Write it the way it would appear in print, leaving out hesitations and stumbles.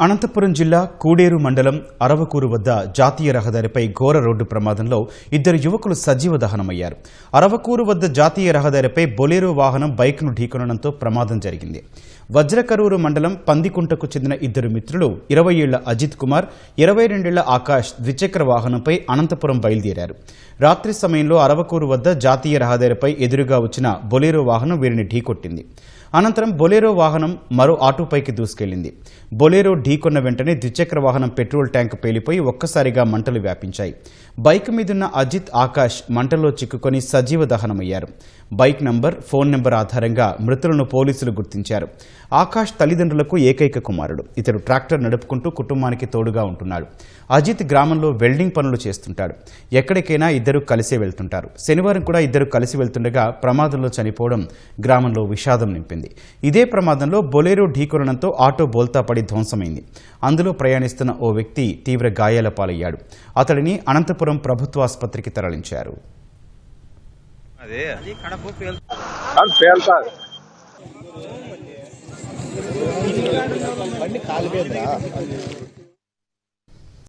అనంతపురం జిల్లా కూడేరు మండలం అరవకూరు వద్ద జాతీయ రహదారిపై ఘోర రోడ్డు ప్రమాదంలో ఇద్దరు యువకులు సజీవ దహనమయ్యారు. అరవకూరు వద్ద జాతీయ రహదారిపై బొలెరో వాహనం బైక్ను ఢీకొనడంతో ప్రమాదం జరిగింది. వజ్రకరూరు మండలం పందికుంటకు చెందిన ఇద్దరు మిత్రులు 20 ఏళ్ల అజిత్ కుమార్, 22 ఏళ్ల ఆకాష్ ద్విచక్ర వాహనంపై అనంతపురం బయలుదేరారు. రాత్రి సమయంలో అరవకూరు వద్ద జాతీయ రహదారిపై ఎదురుగా వచ్చిన బొలెరో వాహనం వీరిని ఢీకొట్టింది. అనంతరం బొలెరో వాహనం మరో ఆటోపైకి దూసుకెళ్లింది. బొలెరో ఢీకొన్న వెంటనే ద్విచక్ర వాహనం పెట్రోల్ ట్యాంక్ పేలిపోయి ఒక్కసారిగా మంటలు వ్యాపించాయి. బైక్ మీదున్న అజిత్, ఆకాష్ మంటల్లో చిక్కుకొని సజీవ దహనమయ్యారు. బైక్ నంబర్, ఫోన్ నెంబర్ ఆధారంగా మృతులను పోలీసులు గుర్తించారు. ఆకాష్ తల్లిదండ్రులకు ఏకైక కుమారుడు. ఇతడు ట్రాక్టర్ నడుపుకుంటూ కుటుంబానికి తోడుగా ఉంటున్నాడు. అజిత్ గ్రామంలో వెల్డింగ్ పనులు చేస్తుంటాడు. ఎక్కడికైనా ఇద్దరు కలిసే వెళ్తుంటారు. శనివారం కూడా ఇద్దరు కలిసి వెళ్తుండగా ప్రమాదంలో చనిపోవడం గ్రామంలో విషాదం నింపింది. ఇదే ప్రమాదంలో బొలెరో ఢీకొనడంతో ఆటో బోల్తా పడి ధ్వంసమైంది. అందులో ప్రయాణిస్తున్న ఓ వ్యక్తి తీవ్ర గాయాల పాలయ్యాడు. అతడిని అనంతపురం ప్రభుత్వ ఆసుపత్రికి తరలించారు. బండి కాలిపోయిందా?